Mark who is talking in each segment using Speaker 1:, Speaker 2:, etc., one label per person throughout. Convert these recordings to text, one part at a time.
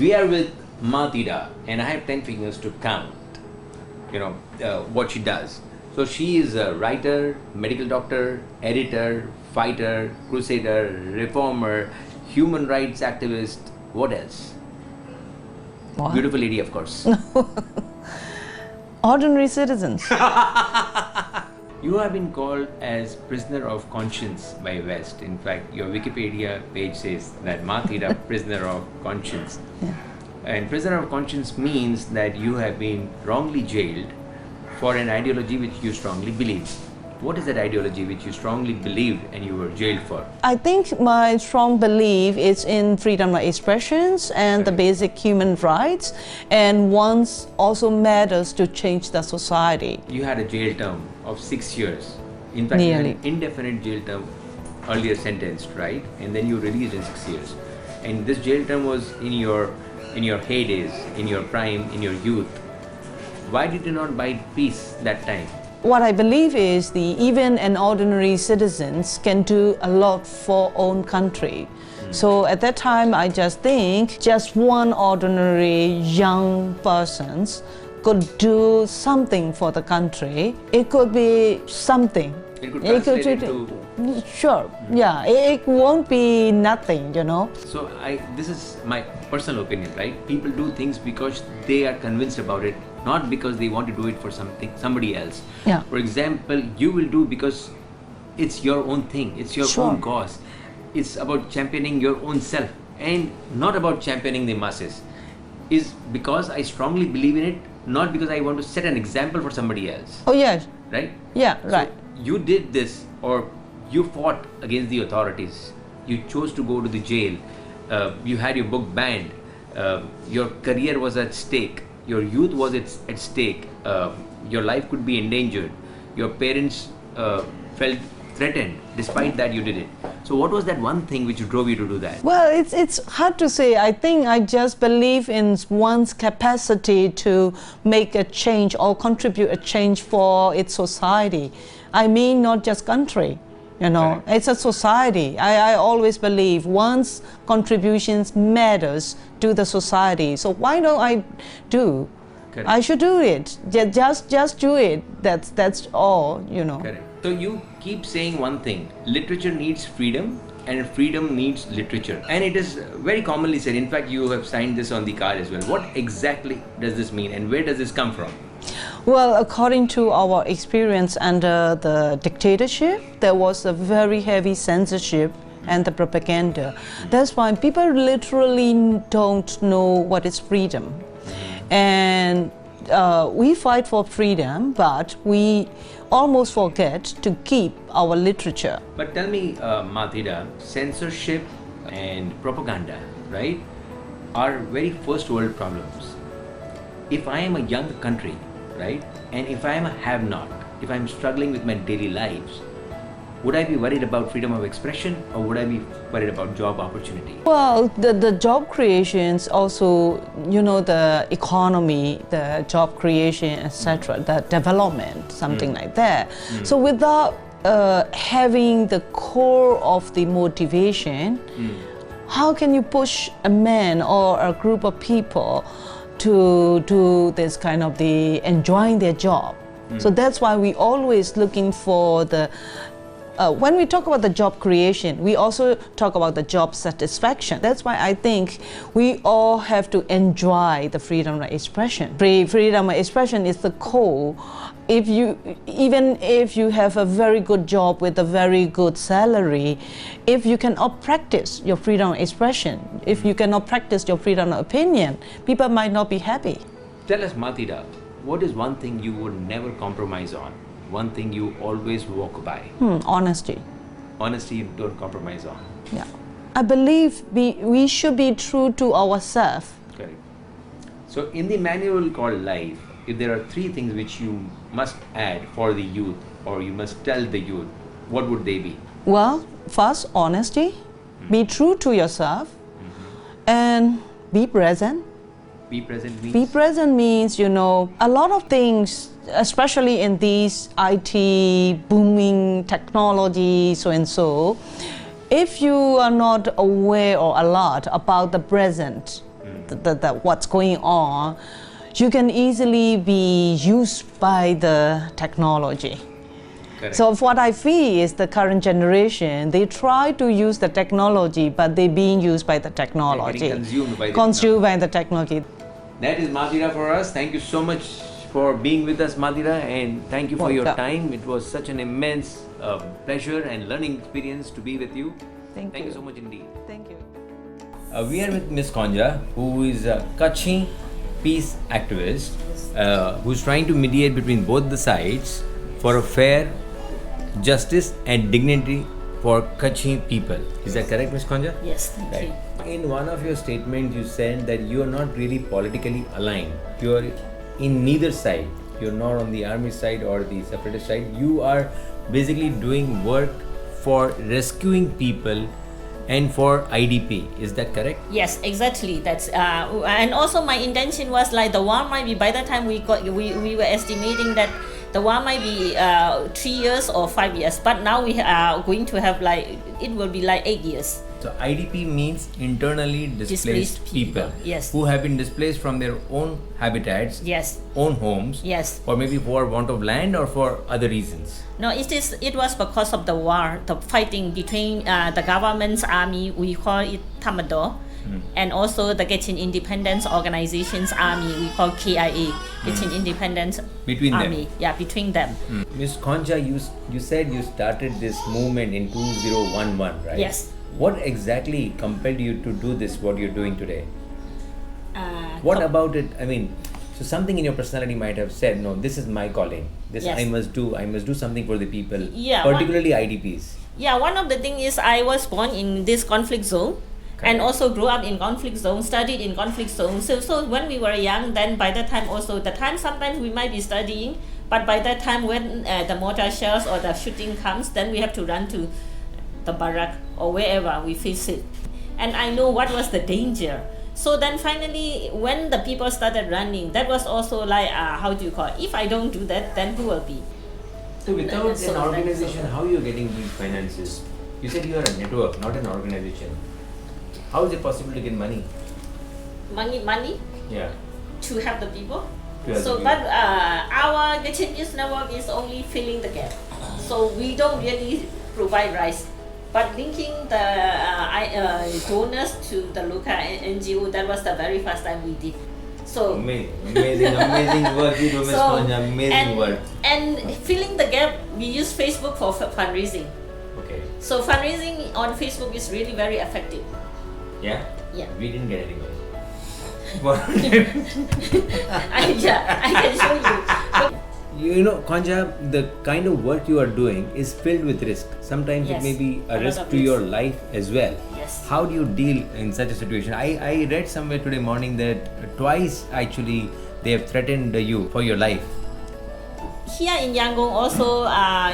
Speaker 1: We are with Thida, and I have 10 fingers to count, what she does. So she is a writer, medical doctor, editor, fighter, crusader, reformer, human rights activist. What else?
Speaker 2: What?
Speaker 1: Beautiful lady, of course.
Speaker 2: Ordinary citizens.
Speaker 1: You have been called as prisoner of conscience by West. In fact, your Wikipedia page says that Thida, prisoner of conscience.
Speaker 2: Yeah.
Speaker 1: And prisoner of conscience means that you have been wrongly jailed for an ideology which you strongly believe. What is that ideology which you strongly believed and you were jailed for?
Speaker 2: I think my strong belief is in freedom of expressions and the basic human rights, and once also matters to change the society.
Speaker 1: You had a jail term of 6 years. In fact,
Speaker 2: Nearly.
Speaker 1: you had an indefinite jail term earlier sentenced, right? And then you released in 6 years. And this jail term was in your heydays, in your prime, in your youth. Why did you not buy peace that time?
Speaker 2: What I believe is even an ordinary citizens can do a lot for own country. So at that time, I just think just one ordinary young person could do something for the country. It could be something.
Speaker 1: It could translate into...
Speaker 2: Sure, yeah, it won't be nothing,
Speaker 1: So this is my personal opinion, right? People do things because they are convinced about it, not because they want to do it for somebody else.
Speaker 2: Yeah.
Speaker 1: For example, you will do because it's your own thing, it's your
Speaker 2: Sure.
Speaker 1: own cause. It's about championing your own self and not about championing the masses. Is because I strongly believe in it, not because I want to set an example for somebody else.
Speaker 2: Oh yes.
Speaker 1: Right?
Speaker 2: Yeah, right.
Speaker 1: So you did this, or you fought against the authorities. You chose to go to the jail. You had your book banned. Your career was at stake. Your youth was at stake. Your life could be endangered. Your parents felt threatened. Despite that, you did it. So what was that one thing which drove you to do that?
Speaker 2: Well, it's hard to say. I think I just believe in one's capacity to make a change or contribute a change for its society. I mean, not just country.
Speaker 1: Correct.
Speaker 2: It's a society. I always believe one's contributions matters to the society. So why don't I do?
Speaker 1: Correct.
Speaker 2: I should do it. Just do it. That's all.
Speaker 1: Correct. So you keep saying one thing: literature needs freedom, and freedom needs literature. And it is very commonly said. In fact, you have signed this on the card as well. What exactly does this mean, and where does this come from?
Speaker 2: Well, according to our experience under the dictatorship, there was a very heavy censorship and the propaganda. That's why people literally don't know what is freedom. And we fight for freedom, but we almost forget to keep our literature.
Speaker 1: But tell me, Thida, censorship and propaganda, right, are very first world problems. If I am a young country, right, and if I am a have-not, if I am struggling with my daily lives, would I be worried about freedom of expression, or would I be worried about job opportunity?
Speaker 2: Well, the job creations also, the economy, the job creation, etc., the development, something like that. So without having the core of the motivation, how can you push a man or a group of people to do this kind of enjoying their job? So that's why we always looking for when we talk about the job creation, we also talk about the job satisfaction. That's why I think we all have to enjoy the freedom of expression. Freedom of expression is the core. Even if you have a very good job with a very good salary, if you cannot practice your freedom of expression, if you cannot practice your freedom of opinion, people might not be happy.
Speaker 1: Tell us, Thida, what is one thing you would never compromise on? One thing you always walk by?
Speaker 2: Honesty.
Speaker 1: Honesty you don't compromise on.
Speaker 2: Yeah. I believe we should be true to ourselves.
Speaker 1: Correct. So in the manual called Life, if there are 3 things which you must add for the youth, or you must tell the youth, what would they be?
Speaker 2: Well, first, honesty. Be true to yourself. And be present.
Speaker 1: Be present means?
Speaker 2: Be present means, a lot of things, especially in these IT booming technology, so and so, if you are not aware or alert about the present, what's going on, you can easily be used by the technology.
Speaker 1: Correct.
Speaker 2: So what I feel is the current generation, they try to use the technology, but they're being used by the technology.
Speaker 1: They're getting consumed by the
Speaker 2: Consumed by the technology.
Speaker 1: That is Madhira for us. Thank you so much for being with us, Madhira, and thank you for your
Speaker 2: Welcome.
Speaker 1: time. It was such an immense pleasure and learning experience to be with you.
Speaker 2: Thank
Speaker 1: you
Speaker 2: you.
Speaker 1: so much indeed.
Speaker 2: Thank you.
Speaker 1: We are with Miss Khon Ja, who is a Kutchi peace activist who's trying to mediate between both the sides for a fair justice and dignity for Kutchi people. Is that correct, Ms. Khon Ja?
Speaker 3: Yes, thank you.
Speaker 1: In one of your statements, you said that you are not really politically aligned. You are in neither side. You're not on the army side or the separatist side. You are basically doing work for rescuing people and for IDP. Is that correct?
Speaker 3: Yes, exactly. That's and also my intention was like the war might be by the time we were estimating that the war might be 3 years or 5 years, but now we are going to have like it will be like 8 years.
Speaker 1: So IDP means internally displaced people.
Speaker 3: Yes.
Speaker 1: Who have been displaced from their own habitats,
Speaker 3: Yes.
Speaker 1: own homes,
Speaker 3: Yes.
Speaker 1: or maybe for want of land or for other reasons.
Speaker 3: No, it was because of the war, the fighting between the government's army, we call it Tamado, and also the Kachin Independence Organization's army, we call KIA, Kachin Independence
Speaker 1: Between them.
Speaker 3: Army. Yeah, between them.
Speaker 1: Ms. Khon Ja, you said you started this movement in 2011, right?
Speaker 3: Yes.
Speaker 1: What exactly compelled you to do this, what you're doing today?
Speaker 3: Uh,
Speaker 1: What
Speaker 3: co-
Speaker 1: about it? I mean, so something in your personality might have said, no, this is my calling. This
Speaker 3: Yes.
Speaker 1: I must do something for the people,
Speaker 3: Yeah,
Speaker 1: particularly IDPs.
Speaker 3: Yeah, one of the things is I was born in this conflict zone and
Speaker 1: Correct.
Speaker 3: also grew up in conflict zone, studied in conflict zone. So when we were young, then by that time also, the time sometimes we might be studying, but by that time when the mortar shells or the shooting comes, then we have to run to the barrack or wherever we face it. And I know what was the danger. So then finally, when the people started running, that was also like, how do you call it? If I don't do that, then who will be?
Speaker 1: So without
Speaker 3: So
Speaker 1: an
Speaker 3: that-
Speaker 1: organization, how you are getting these finances? You said you are a network, not an organization. How is it possible to get money?
Speaker 3: Money
Speaker 1: Yeah.
Speaker 3: to help the people.
Speaker 1: To help
Speaker 3: So,
Speaker 1: the
Speaker 3: but our Getting News Network is only filling the gap. So we don't really provide rice, but linking the donors to the local NGO, that was the very first time we did. So
Speaker 1: Amazing work you do, Ms. Khon Ja, amazing work.
Speaker 3: and filling the gap, we use Facebook for fundraising.
Speaker 1: Okay.
Speaker 3: So fundraising on Facebook is really very effective.
Speaker 1: Yeah?
Speaker 3: Yeah.
Speaker 1: We didn't get any money.
Speaker 3: I can show you. But
Speaker 1: You know, Khon Ja, the kind of work you are doing is filled with risk. Sometimes
Speaker 3: Yes,
Speaker 1: it may be
Speaker 3: a
Speaker 1: a
Speaker 3: lot
Speaker 1: risk
Speaker 3: of
Speaker 1: to
Speaker 3: risk.
Speaker 1: your life as well.
Speaker 3: Yes.
Speaker 1: How do you deal in such a situation? I read somewhere today morning that twice actually they have threatened you for your life.
Speaker 3: Here in Yangon, also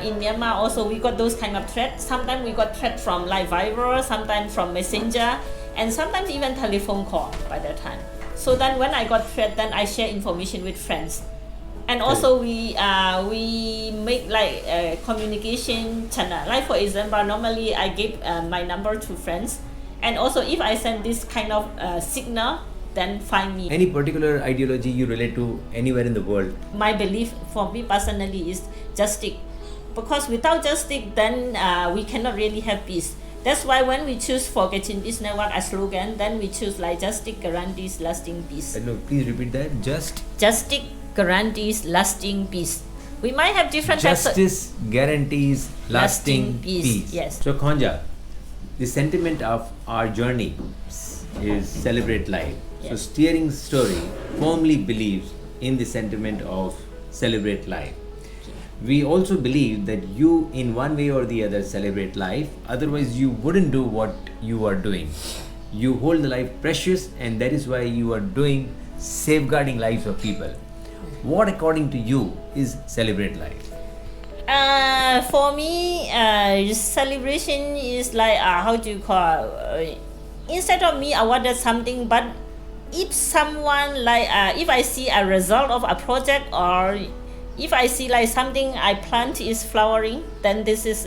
Speaker 3: in Myanmar, also we got those kind of threats. Sometimes we got threat from like Viber, sometimes from Messenger, and sometimes even telephone call by that time. So then when I got threat, then I share information with friends, and also we make like a communication channel. Like for example, normally I give my number to friends, and also if I send this kind of signal, then find me.
Speaker 1: Any particular ideology you relate to anywhere in the world?
Speaker 3: My belief for me personally is justice, because without justice then we cannot really have peace. That's why when we choose for Kachin Peace Network a slogan, then we choose like justice guarantees lasting peace.
Speaker 1: No, please repeat that.
Speaker 3: Justice guarantees lasting peace. We might have different types of
Speaker 1: Justice guarantees lasting peace.
Speaker 3: Yes.
Speaker 1: So Khon Ja, the sentiment of our journey is celebrate life. So
Speaker 3: Yes.
Speaker 1: Steering Story firmly believes in the sentiment of celebrate life. We also believe that you in one way or the other celebrate life, otherwise you wouldn't do what you are doing. You hold the life precious, and that is why you are doing safeguarding lives of people. What according to you is celebrate life?
Speaker 3: For me, celebration is like how do you call? Instead of me awarded something, but if someone like if I see a result of a project, or if I see like something I plant is flowering, then this is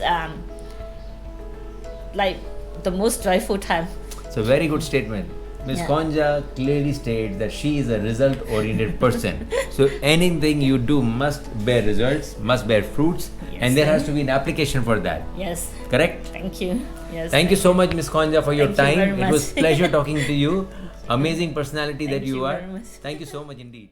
Speaker 3: like the most joyful time.
Speaker 1: It's a very good statement. Ms.
Speaker 3: Yeah.
Speaker 1: Khon Ja clearly states that she is a result-oriented person. So anything you do must bear results, must bear fruits,
Speaker 3: Yes,
Speaker 1: and there has
Speaker 3: thank
Speaker 1: to be an application for that.
Speaker 3: Yes.
Speaker 1: Correct?
Speaker 3: Thank you. Yes.
Speaker 1: Thank you so much, Ms. Khon Ja, for your
Speaker 3: Thank you
Speaker 1: time.
Speaker 3: very
Speaker 1: It was
Speaker 3: much.
Speaker 1: pleasure talking to you. Amazing personality that
Speaker 3: Thank
Speaker 1: you
Speaker 3: you
Speaker 1: are.
Speaker 3: very much.
Speaker 1: Thank you so much indeed.